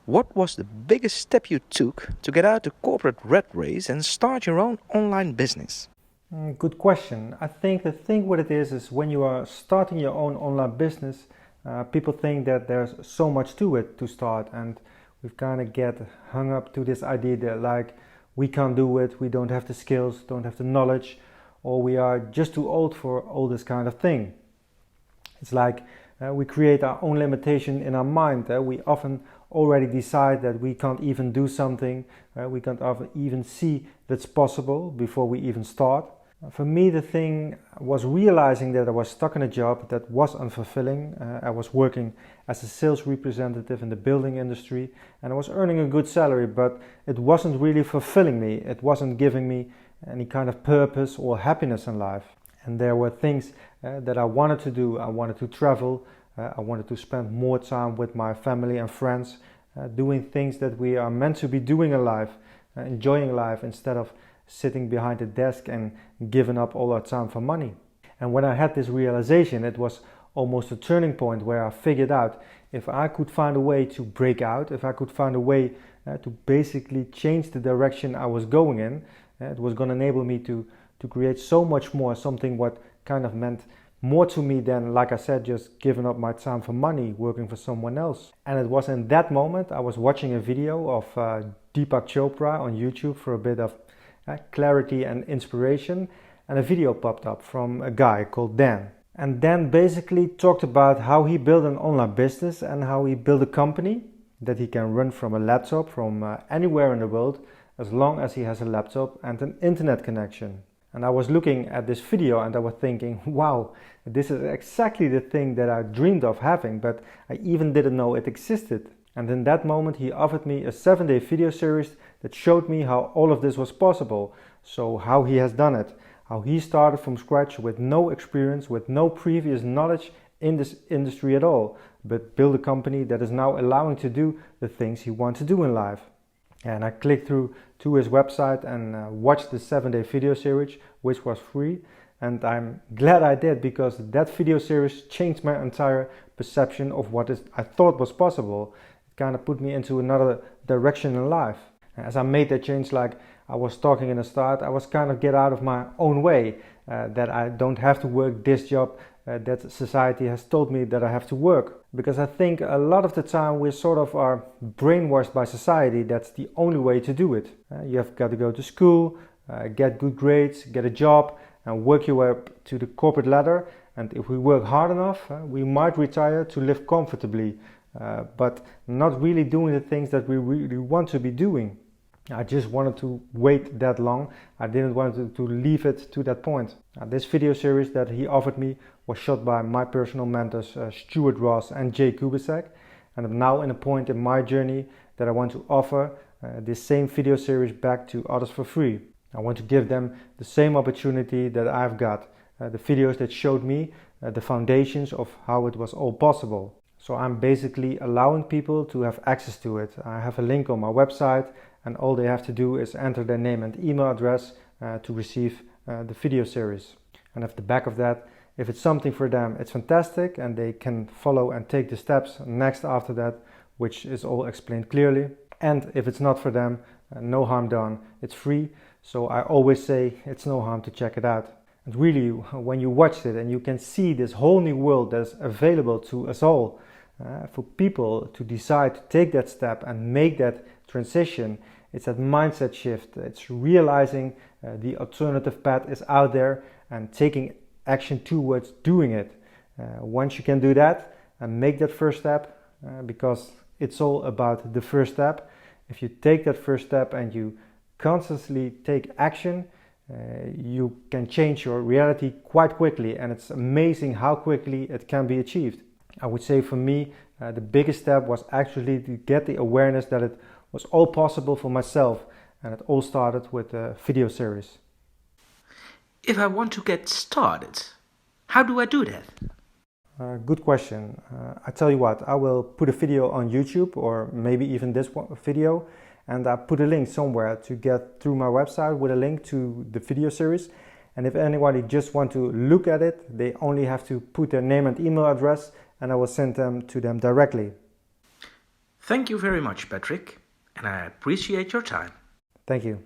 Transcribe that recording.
What was the biggest step you took to get out the corporate rat race and start your own online business? Good question. I think the thing with it is when you are starting your own online business, people think that there's so much to it to start, and we kind of get hung up to this idea that like we can't do it, we don't have the skills, don't have the knowledge, or we are just too old for all this kind of thing. It's like we create our own limitation in our mind. We often already decide that we can't even do something, we can't even see that's possible before we even start. For me, the thing was realizing that I was stuck in a job that was unfulfilling. I was working as a sales representative in the building industry and I was earning a good salary, but it wasn't really fulfilling me. It wasn't giving me any kind of purpose or happiness in life. And there were things that I wanted to do. I wanted to travel. I wanted to spend more time with my family and friends, doing things that we are meant to be doing in life, enjoying life instead of sitting behind a desk and giving up all our time for money. And when I had this realization, it was almost a turning point where I figured out if I could find a way to break out, if I could find a way to basically change the direction I was going in, it was going to enable me to create so much more, something what kind of meant more to me than, like I said, just giving up my time for money, working for someone else. And it was in that moment I was watching a video of Deepak Chopra on YouTube for a bit of clarity and inspiration, and a video popped up from a guy called Dan. And Dan basically talked about how he built an online business and how he built a company that he can run from a laptop from anywhere in the world as long as he has a laptop and an internet connection. And I was looking at this video and I was thinking, wow, this is exactly the thing that I dreamed of having, but I even didn't know it existed. And in that moment he offered me a 7-day video series that showed me how all of this was possible. So how he has done it, how he started from scratch with no experience, with no previous knowledge in this industry at all, but built a company that is now allowing to do the things he wants to do in life. And I clicked through to his website and watched the 7-day video series, which was free. And I'm glad I did, because that video series changed my entire perception of what I thought was possible. It kind of put me into another direction in life. As I made that change, like I was talking in the start, I was kind of get out of my own way, that I don't have to work this job that society has told me that I have to work. Because I think a lot of the time we sort of are brainwashed by society that's the only way to do it. You have got to go to school, get good grades, get a job and work your way up to the corporate ladder. And if we work hard enough, we might retire to live comfortably, but not really doing the things that we really want to be doing. I just wanted to wait that long. I didn't want to leave it to that point. This video series that he offered me was shot by my personal mentors Stuart Ross and Jay Kubicek, and I'm now in a point in my journey that I want to offer this same video series back to others for free. I want to give them the same opportunity that I've got, the videos that showed me the foundations of how it was all possible. So I'm basically allowing people to have access to it. I have a link on my website, and all they have to do is enter their name and email address to receive the video series. And at the back of that, if it's something for them, it's fantastic, and they can follow and take the steps next after that, which is all explained clearly. And if it's not for them, no harm done. It's free, so I always say it's no harm to check it out. And really, when you watch it and you can see this whole new world that's available to us all, for people to decide to take that step and make that transition, it's that mindset shift. It's realizing the alternative path is out there and taking action towards doing it. Once you can do that and make that first step, because it's all about the first step. If you take that first step and you constantly take action, you can change your reality quite quickly, and it's amazing how quickly it can be achieved. I would say for me, the biggest step was actually to get the awareness that it was all possible for myself, and it all started with a video series. If I want to get started, how do I do that? Good question. I tell you what, I will put a video on YouTube, or maybe even this video, and I put a link somewhere to get through my website with a link to the video series. And if anybody just want to look at it, they only have to put their name and email address, and I will send them to them directly. Thank you very much, Patrick, and I appreciate your time. Thank you.